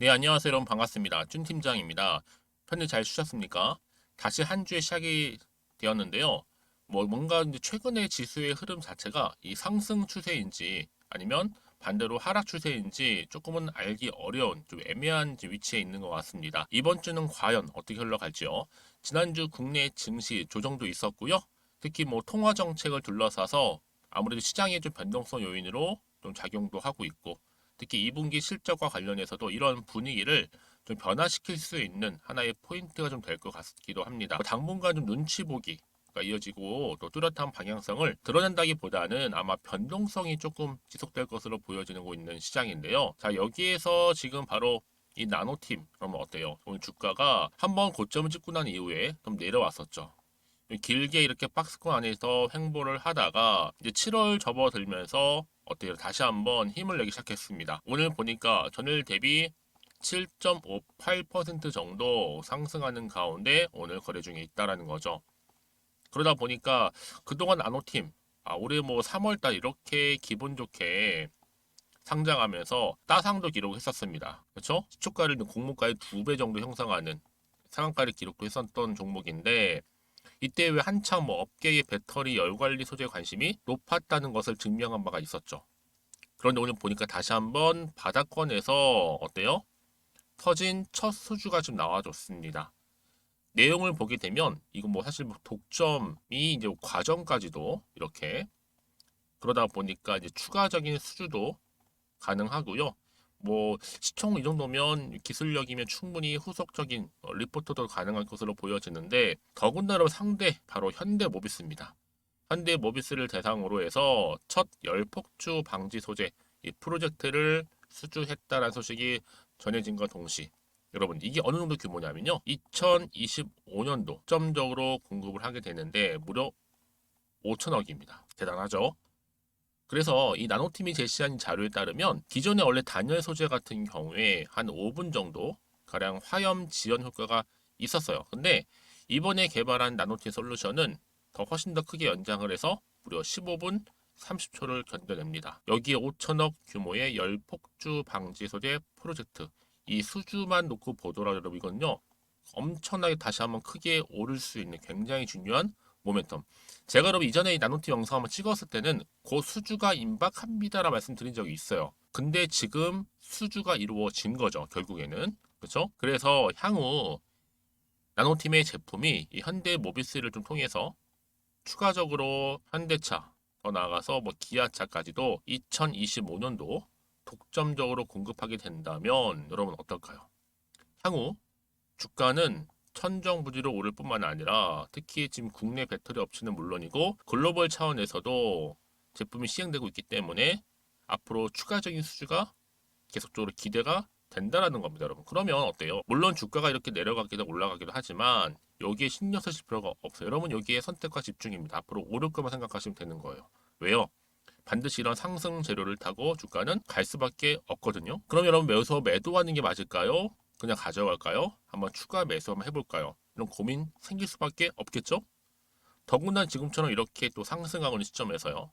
네, 안녕하세요. 여러분 반갑습니다. 준 팀장입니다. 편히 잘 쉬셨습니까? 다시 한 주의 시작이 되었는데요. 뭔가 이제 최근의 지수의 흐름 자체가 이 상승 추세인지 아니면 반대로 하락 추세인지 조금은 알기 어려운 좀 애매한 위치에 있는 것 같습니다. 이번 주는 과연 어떻게 흘러갈지요? 지난주 국내 증시 조정도 있었고요. 특히 통화 정책을 둘러싸서 아무래도 시장의 좀 변동성 요인으로 좀 작용도 하고 있고 특히 2분기 실적과 관련해서도 이런 분위기를 좀 변화시킬 수 있는 하나의 포인트가 좀 될 것 같기도 합니다. 당분간 좀 눈치 보기가 이어지고 또 뚜렷한 방향성을 드러낸다기보다는 아마 변동성이 조금 지속될 것으로 보여지고 있는 시장인데요. 자, 여기에서 지금 바로 이 나노팀 그러면 어때요? 오늘 주가가 한번 고점을 찍고 난 이후에 좀 내려왔었죠. 길게 이렇게 박스권 안에서 횡보를 하다가 이제 7월 접어들면서 어때요? 다시 한번 힘을 내기 시작했습니다. 오늘 보니까 전일 대비 7.58% 정도 상승하는 가운데 오늘 거래 중에 있다라는 거죠. 그러다 보니까 그동안 나노팀 올해 3월달 이렇게 기분 좋게 상장하면서 따상도 기록했었습니다. 그렇죠? 시초가를 공모가의 2배 정도 형성하는 상한가를 기록도 했었던 종목인데 이때 왜 한창 업계의 배터리 열관리 소재 관심이 높았다는 것을 증명한 바가 있었죠. 그런데 오늘 보니까 다시 한번 바닥권에서 어때요? 터진 첫 수주가 좀 나와줬습니다. 내용을 보게 되면 이거 사실 독점이 이제 과정까지도 이렇게 그러다 보니까 이제 추가적인 수주도 가능하고요. 시총 이 정도면 기술력이면 충분히 후속적인 리포터도 가능할 것으로 보여지는데 더군다나 상대 바로 현대모비스입니다. 현대모비스를 대상으로 해서 첫 열폭주 방지 소재 이 프로젝트를 수주했다라는 소식이 전해진과 동시 여러분 이게 어느 정도 규모냐면요. 2025년도 점적으로 공급을 하게 되는데 무려 5천억입니다. 대단하죠? 그래서 이 나노팀이 제시한 자료에 따르면 기존의 원래 단열 소재 같은 경우에 한 5분 정도 가량 화염 지연 효과가 있었어요. 근데 이번에 개발한 나노팀 솔루션은 훨씬 더 크게 연장을 해서 무려 15분 30초를 견뎌냅니다. 여기에 5천억 규모의 열폭주 방지 소재 프로젝트 이 수주만 놓고 보더라도 여러분 이건요 엄청나게 다시 한번 크게 오를 수 있는 굉장히 중요한 모멘텀. 제가 여러분 이전에 이 나노티 영상 한번 찍었을 때는 그 수주가 임박합니다라 말씀드린 적이 있어요. 근데 지금 수주가 이루어진 거죠. 결국에는. 그렇죠? 그래서 향후 나노팀의 제품이 이 현대 모비스를 좀 통해서 추가적으로 현대차 더 나아가서 기아차까지도 2025년도 독점적으로 공급하게 된다면 여러분 어떨까요? 향후 주가는 천정부지로 오를 뿐만 아니라 특히 지금 국내 배터리 업체는 물론이고 글로벌 차원에서도 제품이 시행되고 있기 때문에 앞으로 추가적인 수주가 계속적으로 기대가 된다라는 겁니다, 여러분. 그러면 어때요? 물론 주가가 이렇게 내려가기도 올라가기도 하지만 여기에 신경 쓰실 필요가 없어요. 여러분 여기에 선택과 집중입니다. 앞으로 오를 것만 생각하시면 되는 거예요. 왜요? 반드시 이런 상승 재료를 타고 주가는 갈 수밖에 없거든요. 그럼 여러분 여기서 매도하는 게 맞을까요? 그냥 가져갈까요? 한번 추가 매수 한번 해볼까요? 이런 고민 생길 수밖에 없겠죠? 더군다나 지금처럼 이렇게 또 상승하고 있는 시점에서요.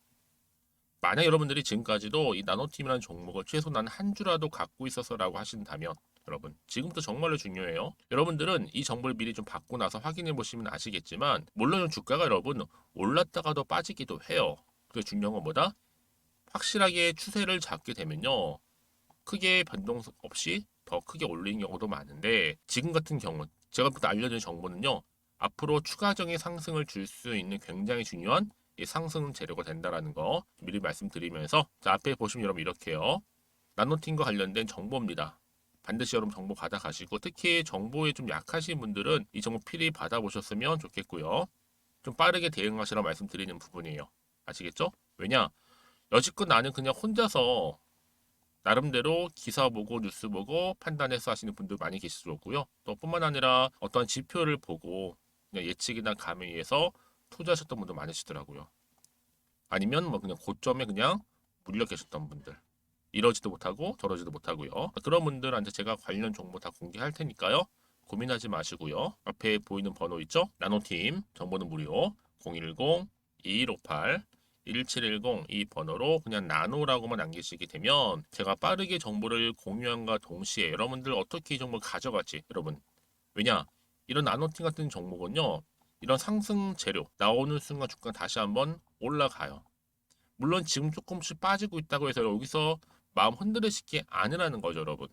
만약 여러분들이 지금까지도 이 나노팀이라는 종목을 최소 한 주라도 갖고 있어서라고 하신다면 여러분 지금부터 정말로 중요해요. 여러분들은 이 정보를 미리 좀 받고 나서 확인해 보시면 아시겠지만 물론 주가가 여러분 올랐다가도 빠지기도 해요. 그게 중요한 건 뭐다? 확실하게 추세를 잡게 되면요. 크게 변동 없이 더 크게 올리는 경우도 많은데 지금 같은 경우 제가 부터 알려드린 정보는요. 앞으로 추가적인 상승을 줄 수 있는 굉장히 중요한 이 상승 재료가 된다라는 거 미리 말씀드리면서 자, 앞에 보시면 여러분 이렇게요. 나노팀과 관련된 정보입니다. 반드시 여러분 정보 받아가시고 특히 정보에 좀 약하신 분들은 이 정보 필히 받아보셨으면 좋겠고요. 좀 빠르게 대응하시라 말씀드리는 부분이에요. 아시겠죠? 왜냐? 여지껏 나는 그냥 혼자서 나름대로 기사 보고 뉴스 보고 판단해서 하시는 분들 많이 계실 거고요. 또 뿐만 아니라 어떤 지표를 보고 그냥 예측이나 감에 의해서 투자하셨던 분도 많으시더라고요. 아니면 그냥 고점에 그냥 물려 계셨던 분들. 이러지도 못하고 저러지도 못하고요. 그런 분들한테 제가 관련 정보 다 공개할 테니까요. 고민하지 마시고요. 앞에 보이는 번호 있죠? 나노팀 정보는 무료 010-2158 1710 이 번호로 그냥 나노라고만 남기시게 되면 제가 빠르게 정보를 공유함과 동시에 여러분들 어떻게 이 정보를 가져갈지 여러분 왜냐 이런 나노팅 같은 종목은요 이런 상승 재료 나오는 순간 주가 다시 한번 올라가요. 물론 지금 조금씩 빠지고 있다고 해서 여기서 마음 흔들으시기 아니라는 거죠 여러분.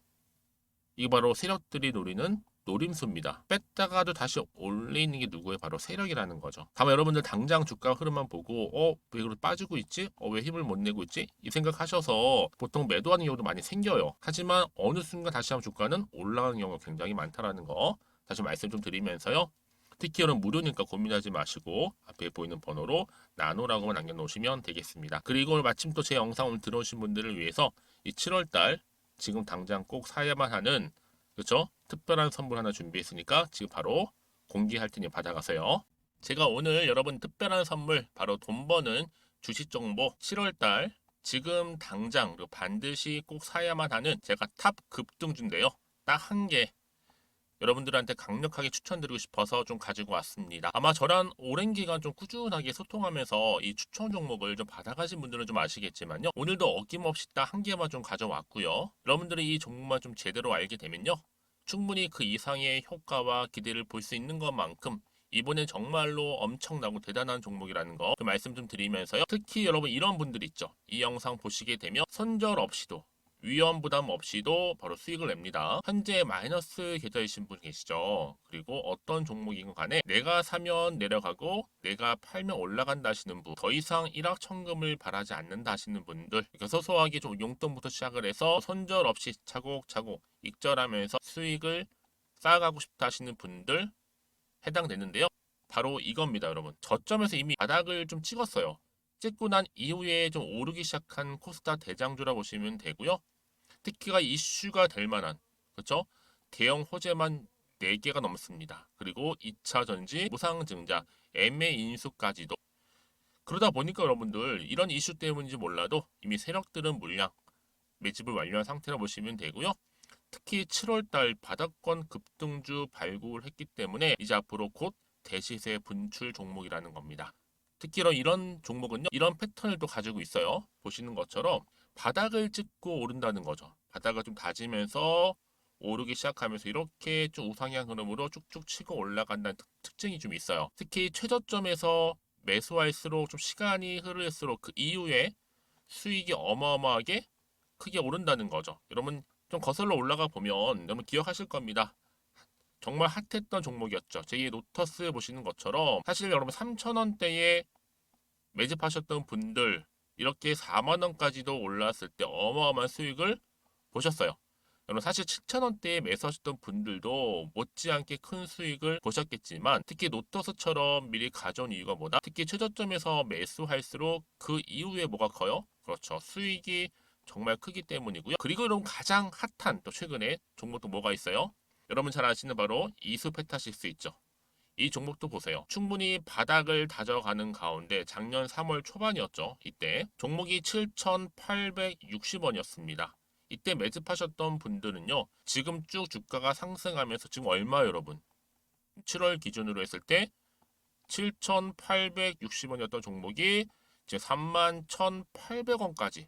이게 바로 세력들이 노리는 노림수입니다. 뺐다가도 다시 올리는 게 누구의 바로 세력이라는 거죠. 다만 여러분들 당장 주가 흐름만 보고 왜 그렇게 빠지고 있지? 왜 힘을 못 내고 있지? 이 생각하셔서 보통 매도하는 경우도 많이 생겨요. 하지만 어느 순간 다시 한번 주가는 올라가는 경우가 굉장히 많다라는 거 다시 말씀 좀 드리면서요. 특히 여러분 무료니까 고민하지 마시고 앞에 보이는 번호로 나노라고만 남겨놓으시면 되겠습니다. 그리고 오늘 마침 또 제 영상 오늘 들어오신 분들을 위해서 이 7월달 지금 당장 꼭 사야만 하는 그렇죠? 특별한 선물 하나 준비했으니까 지금 바로 공개할 테니 받아가세요. 제가 오늘 여러분 특별한 선물 바로 돈 버는 주식 정보 7월달 지금 당장 반드시 꼭 사야만 하는 제가 탑 급등주인데요. 딱 한 개 여러분들한테 강력하게 추천드리고 싶어서 좀 가지고 왔습니다. 아마 저랑 오랜 기간 좀 꾸준하게 소통하면서 이 추천 종목을 좀 받아가신 분들은 좀 아시겠지만요. 오늘도 어김없이 딱 한 개만 좀 가져왔고요. 여러분들이 이 종목만 좀 제대로 알게 되면요. 충분히 그 이상의 효과와 기대를 볼 수 있는 것만큼 이번엔 정말로 엄청나고 대단한 종목이라는 거 그 말씀 좀 드리면서요. 특히 여러분 이런 분들 있죠. 이 영상 보시게 되면 손절 없이도 위험 부담 없이도 바로 수익을 냅니다. 현재 마이너스 계좌이신 분 계시죠? 그리고 어떤 종목이건 간에 내가 사면 내려가고 내가 팔면 올라간다 하시는 분, 더 이상 일확천금을 바라지 않는다 하시는 분들, 그러니까 소소하게 좀 용돈부터 시작을 해서 손절 없이 차곡차곡 익절하면서 수익을 쌓아가고 싶다 하시는 분들 해당되는데요. 바로 이겁니다, 여러분. 저점에서 이미 바닥을 좀 찍었어요. 찍고 난 이후에 좀 오르기 시작한 코스닥 대장주라 보시면 되고요. 특히가 이슈가 될 만한 그렇죠? 대형 호재만 4개가 넘습니다. 그리고 2차 전지, 무상증자, 애매 인수까지도. 그러다 보니까 여러분들 이런 이슈 때문인지 몰라도 이미 세력들은 물량 매집을 완료한 상태라 보시면 되고요. 특히 7월달 바닥권 급등주 발굴을 했기 때문에 이제 앞으로 곧 대시세 분출 종목이라는 겁니다. 특히 이런 종목은요. 이런 패턴을 또 가지고 있어요. 보시는 것처럼 바닥을 찍고 오른다는 거죠. 바닥을 좀 다지면서 오르기 시작하면서 이렇게 좀 우상향 흐름으로 쭉쭉 치고 올라간다는 특징이 좀 있어요. 특히 최저점에서 매수할수록 좀 시간이 흐를수록 그 이후에 수익이 어마어마하게 크게 오른다는 거죠. 여러분 좀 거슬러 올라가 보면 여러분 기억하실 겁니다. 정말 핫했던 종목이었죠. 제2의 노터스 보시는 것처럼 사실 여러분 3,000원대에 매집하셨던 분들 이렇게 4만 원까지도 올랐을 때 어마어마한 수익을 보셨어요. 여러분 사실 7,000원대에 매수하셨던 분들도 못지않게 큰 수익을 보셨겠지만 특히 노터스처럼 미리 가져온 이유가 뭐다? 특히 최저점에서 매수할수록 그 이후에 뭐가 커요? 그렇죠. 수익이 정말 크기 때문이고요. 그리고 여러분 가장 핫한 또 최근에 종목도 뭐가 있어요? 여러분 잘 아시는 바로 이수페타시스 있죠. 이 종목도 보세요. 충분히 바닥을 다져가는 가운데 작년 3월 초반이었죠. 이때 종목이 7,860원이었습니다. 이때 매집하셨던 분들은요. 지금 쭉 주가가 상승하면서 지금 얼마 여러분? 7월 기준으로 했을 때 7,860원이었던 종목이 이제 31,800원까지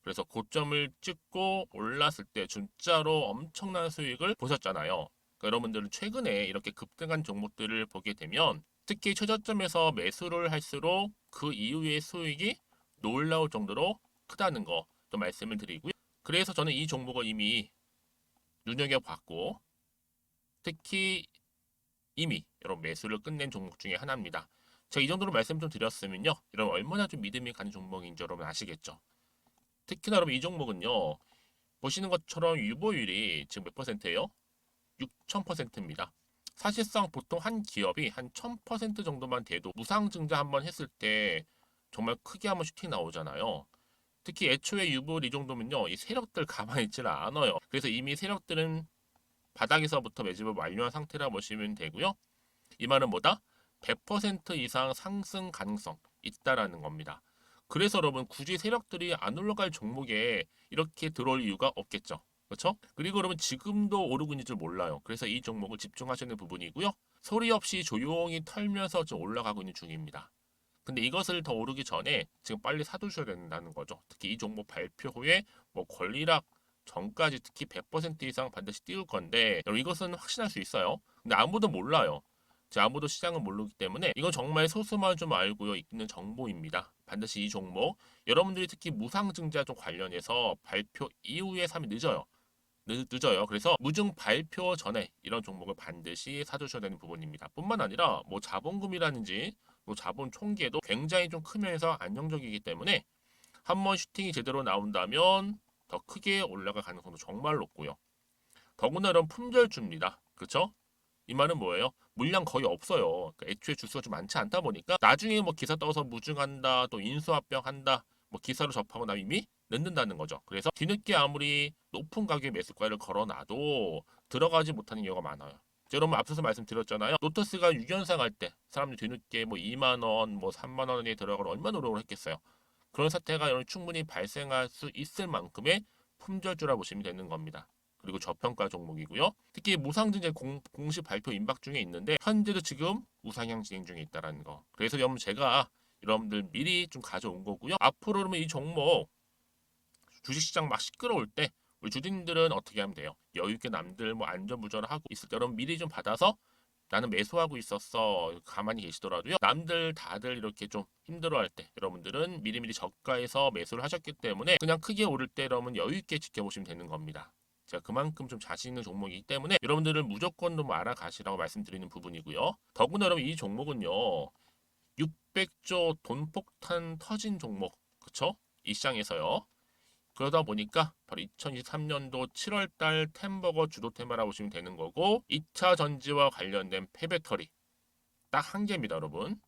그래서 고점을 찍고 올랐을 때 진짜로 엄청난 수익을 보셨잖아요. 그러니까 여러분들은 최근에 이렇게 급등한 종목들을 보게 되면 특히 최저점에서 매수를 할수록 그 이후의 수익이 놀라울 정도로 크다는 거 좀 말씀을 드리고요. 그래서 저는 이 종목을 이미 눈여겨봤고 특히 이미 여러분 매수를 끝낸 종목 중에 하나입니다. 제가 이 정도로 말씀 좀 드렸으면요. 여러분 얼마나 좀 믿음이 가는 종목인지 여러분 아시겠죠? 특히나 여러분 이 종목은요. 보시는 것처럼 유보율이 지금 몇 퍼센트예요? 6,000%입니다. 사실상 보통 한 기업이 한 1,000% 정도만 돼도 무상증자 한번 했을 때 정말 크게 한번 슈팅 나오잖아요. 특히 애초에 유보율 이 정도면요. 이 세력들 가만히 있지는 않아요. 그래서 이미 세력들은 바닥에서부터 매집을 완료한 상태라 보시면 되고요. 이 말은 뭐다? 100% 이상 상승 가능성 있다라는 겁니다. 그래서 여러분 굳이 세력들이 안 올라갈 종목에 이렇게 들어올 이유가 없겠죠. 그렇죠? 그리고 여러분 지금도 오르고 있는 줄 몰라요. 그래서 이 종목을 집중하시는 부분이고요. 소리 없이 조용히 털면서 좀 올라가고 있는 중입니다. 근데 이것을 더 오르기 전에 지금 빨리 사두셔야 된다는 거죠. 특히 이 종목 발표 후에 뭐 권리락 전까지 특히 100% 이상 반드시 띄울 건데 여러분 이것은 확신할 수 있어요. 근데 아무도 몰라요. 아무도 시장을 모르기 때문에 이건 정말 소수만 좀 알고 있는 정보입니다. 반드시 이 종목 여러분들이 특히 무상증자 좀 관련해서 발표 이후에 사면 늦어요. 늦어요. 그래서 무증 발표 전에 이런 종목을 반드시 사두셔야 되는 부분입니다. 뿐만 아니라 뭐 자본금이라든지 뭐 자본 총계도 굉장히 좀 크면서 안정적이기 때문에 한번 슈팅이 제대로 나온다면 더 크게 올라갈 가능성도 정말 높고요. 더구나 이런 품절주입니다. 그렇죠? 이 말은 뭐예요? 물량 거의 없어요. 그러니까 애초에 주수가 좀 많지 않다 보니까 나중에 뭐 기사 떠서 무증한다, 또 인수합병한다, 뭐 기사로 접하고 나면 이미 늦는다는 거죠. 그래서 뒤늦게 아무리 높은 가격의 매수가를 걸어놔도 들어가지 못하는 경우가 많아요. 여러분 앞서서 말씀드렸잖아요. 로터스가 6연상 할 때 사람들이 뒤늦게 뭐 2만 원, 뭐 3만 원에 들어가러 얼마나 노력을 했겠어요. 그런 사태가 충분히 발생할 수 있을 만큼의 품절주라 보시면 되는 겁니다. 그리고 저평가 종목이고요. 특히 무상증자 공식 발표 임박 중에 있는데 현재도 지금 우상향 진행 중에 있다는 거. 그래서 여러분 제가 여러분들 미리 좀 가져온 거고요. 앞으로 그러면 이 종목 주식시장 막 시끄러울 때 우리 주주님들은 어떻게 하면 돼요? 여유 있게 남들 뭐 안전부전을 하고 있을 때 여러분 미리 좀 받아서 나는 매수하고 있었어. 가만히 계시더라도요. 남들 다들 이렇게 좀 힘들어할 때 여러분들은 미리미리 저가에서 매수를 하셨기 때문에 그냥 크게 오를 때 여러분 여유 있게 지켜보시면 되는 겁니다. 제가 그만큼 좀 자신 있는 종목이기 때문에 여러분들은 무조건 좀 알아가시라고 말씀드리는 부분이고요. 더구나 여러분 이 종목은요. 600조 돈폭탄 터진 종목. 그쵸? 이 시장에서요. 그러다 보니까 바로 2023년도 7월달 템버거 주도 테마라고 보시면 되는 거고 2차 전지와 관련된 폐배터리 딱 한 개입니다, 여러분.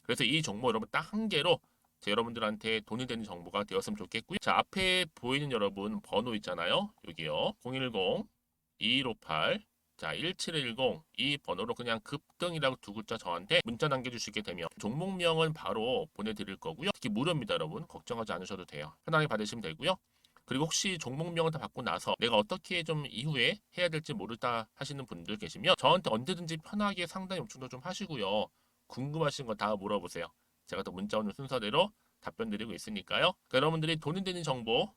그래서 이 정보 여러분 딱 한 개로 여러분들한테 돈이 되는 정보가 되었으면 좋겠고요. 자, 앞에 보이는 여러분 번호 있잖아요. 여기요. 010-2158 자, 1710 이 번호로 그냥 급등이라고 두 글자 저한테 문자 남겨주시게 되면 종목명은 바로 보내드릴 거고요. 특히 무료입니다, 여러분. 걱정하지 않으셔도 돼요. 편하게 받으시면 되고요. 그리고 혹시 종목명을 다 받고 나서 내가 어떻게 좀 이후에 해야 될지 모르다 하시는 분들 계시면 저한테 언제든지 편하게 상담 요청도 좀 하시고요. 궁금하신 거 다 물어보세요. 제가 또 문자 오는 순서대로 답변 드리고 있으니까요. 그러니까 여러분들이 돈이 되는 정보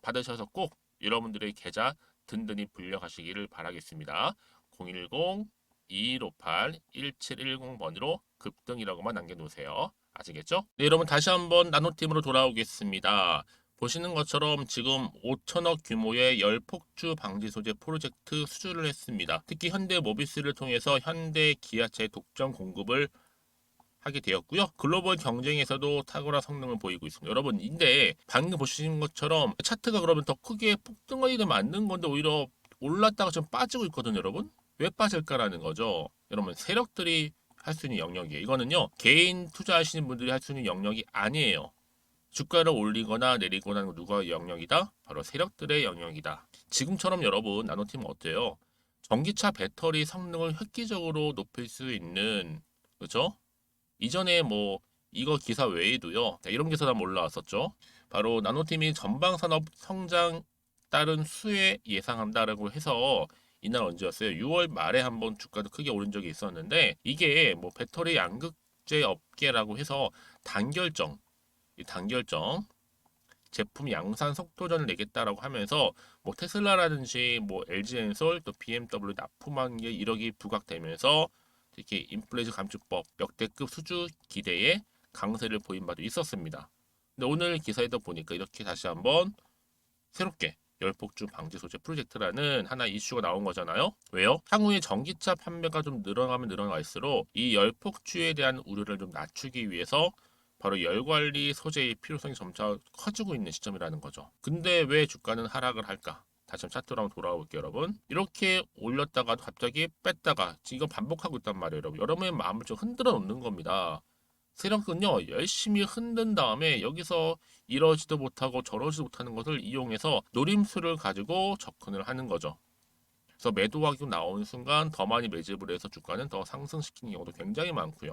받으셔서 꼭 여러분들의 계좌 든든히 불려가시기를 바라겠습니다. 010-2158-1710번으로 급등이라고만 남겨놓으세요. 아시겠죠? 네, 여러분 다시 한번 나노팀으로 돌아오겠습니다. 보시는 것처럼 지금 5천억 규모의 열폭주 방지 소재 프로젝트 수주를 했습니다. 특히 현대 모비스를 통해서 현대 기아차의 독점 공급을 하게 되었고요. 글로벌 경쟁에서도 탁월한 성능을 보이고 있습니다. 여러분, 근데 방금 보시는 것처럼 차트가 그러면 더 크게 폭등하게 되면 안 되는 건데 오히려 올랐다가 좀 빠지고 있거든요, 여러분. 왜 빠질까라는 거죠. 여러분, 세력들이 할 수 있는 영역이에요. 이거는요, 개인 투자하시는 분들이 할 수 있는 영역이 아니에요. 주가를 올리거나 내리거나 하는 거 누가 영역이다? 바로 세력들의 영역이다. 지금처럼 여러분, 나노팀은 어때요? 전기차 배터리 성능을 획기적으로 높일 수 있는, 그렇죠? 이전에 뭐 이거 기사 외에도요. 이런 기사도 한번 올라왔었죠. 바로 나노팀이 전방산업 성장 따른 수혜 예상한다라고 해서 이날 언제였어요? 6월 말에 한번 주가도 크게 오른 적이 있었는데 이게 뭐 배터리 양극재 업계라고 해서 단결정, 이 단결정 제품 양산 속도전을 내겠다라고 하면서 뭐 테슬라라든지 뭐 LG엔솔 또 BMW 납품한 게 1억이 부각되면서 특히 인플레이션 감축법 역대급 수주 기대에 강세를 보인 바도 있었습니다. 근데 오늘 기사에도 보니까 이렇게 다시 한번 새롭게 열폭주 방지 소재 프로젝트라는 하나 이슈가 나온 거잖아요. 왜요? 향후에 전기차 판매가 좀 늘어나면 늘어날수록 이 열폭주에 대한 우려를 좀 낮추기 위해서 바로 열관리 소재의 필요성이 점차 커지고 있는 시점이라는 거죠. 근데 왜 주가는 하락을 할까? 다시 한번 차트로 한번 돌아가 볼게요, 여러분. 이렇게 올렸다가도 갑자기 뺐다가 지금 반복하고 있단 말이에요, 여러분. 여러분의 마음을 좀 흔들어 놓는 겁니다. 세력은요, 열심히 흔든 다음에 여기서 이러지도 못하고 저러지도 못하는 것을 이용해서 노림수를 가지고 접근을 하는 거죠. 그래서 매도 가격 나오는 순간 더 많이 매집을 해서 주가는 더 상승시키는 경우도 굉장히 많고요.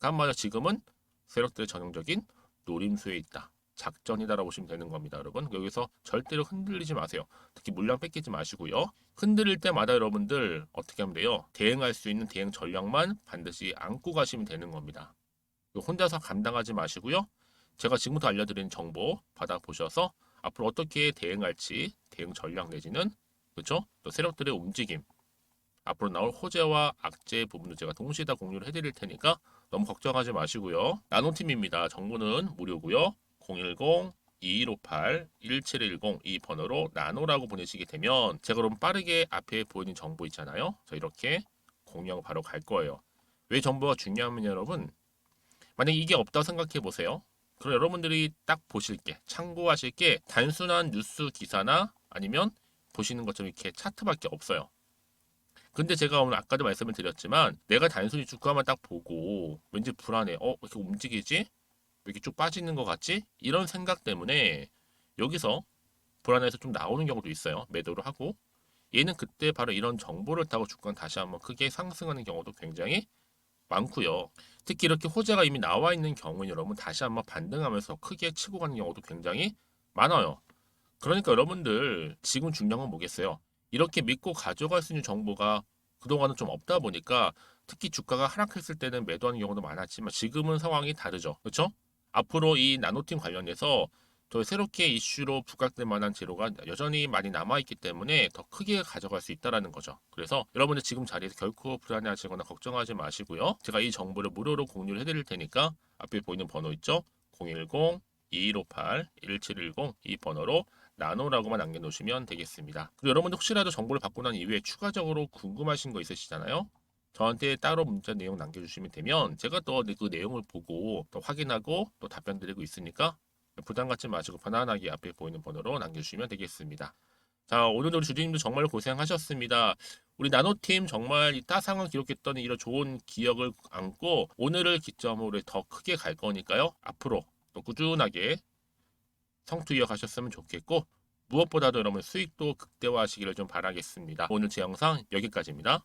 한마디로 지금은 세력들의 전형적인 노림수에 있다. 작전이다라고 보시면 되는 겁니다, 여러분. 여기서 절대로 흔들리지 마세요. 특히 물량 뺏기지 마시고요. 흔들릴 때마다 여러분들 어떻게 하면 돼요? 대응할 수 있는 대응 전략만 반드시 안고 가시면 되는 겁니다. 이거 혼자서 감당하지 마시고요. 제가 지금부터 알려드리는 정보 받아보셔서 앞으로 어떻게 대응할지 대응 전략 내지는 그렇죠? 또 세력들의 움직임 앞으로 나올 호재와 악재 부분도 제가 동시에 다 공유를 해드릴 테니까 너무 걱정하지 마시고요. 나노팀입니다. 정보는 무료고요. 010-2158-1710 이 번호로 나노라고 보내시게 되면 제가 그럼 빠르게 앞에 보이는 정보 있잖아요. 저 이렇게 공유하고 바로 갈 거예요. 왜 정보가 중요하면 여러분 만약에 이게 없다고 생각해 보세요. 그럼 여러분들이 딱 보실 게 참고하실 게 단순한 뉴스 기사나 아니면 보시는 것처럼 이렇게 차트밖에 없어요. 근데 제가 오늘 아까도 말씀을 드렸지만 내가 단순히 주가만 딱 보고 왠지 불안해. 왜 이렇게 움직이지? 왜 이렇게 쭉 빠지는 것 같지? 이런 생각 때문에 여기서 불안해서 좀 나오는 경우도 있어요. 매도를 하고 얘는 그때 바로 이런 정보를 타고 주가는 다시 한번 크게 상승하는 경우도 굉장히 많고요. 특히 이렇게 호재가 이미 나와 있는 경우는 여러분 다시 한번 반등하면서 크게 치고 가는 경우도 굉장히 많아요. 그러니까 여러분들 지금 중요한 건 뭐겠어요? 이렇게 믿고 가져갈 수 있는 정보가 그동안은 좀 없다 보니까 특히 주가가 하락했을 때는 매도하는 경우도 많았지만 지금은 상황이 다르죠. 그렇죠? 앞으로 이 나노팀 관련해서 더 새롭게 이슈로 부각될 만한 재료가 여전히 많이 남아있기 때문에 더 크게 가져갈 수 있다는 거죠. 그래서 여러분들 지금 자리에서 결코 불안해하시거나 걱정하지 마시고요. 제가 이 정보를 무료로 공유를 해드릴 테니까 앞에 보이는 번호 있죠? 010-2158-1710 이 번호로 나노라고만 남겨놓으시면 되겠습니다. 그리고 여러분들 혹시라도 정보를 받고 난 이후에 추가적으로 궁금하신 거 있으시잖아요. 저한테 따로 문자 내용 남겨주시면 되면 제가 또 그 내용을 보고 또 확인하고 또 답변 드리고 있으니까 부담 갖지 마시고 편안하게 앞에 보이는 번호로 남겨주시면 되겠습니다. 자, 오늘도 우리 주주님도 정말 고생하셨습니다. 우리 나노팀 정말 이 따상을 기록했던 이런 좋은 기억을 안고 오늘을 기점으로 더 크게 갈 거니까요. 앞으로 또 꾸준하게 성투 이어가셨으면 좋겠고 무엇보다도 여러분 수익도 극대화하시기를 좀 바라겠습니다. 오늘 제 영상 여기까지입니다.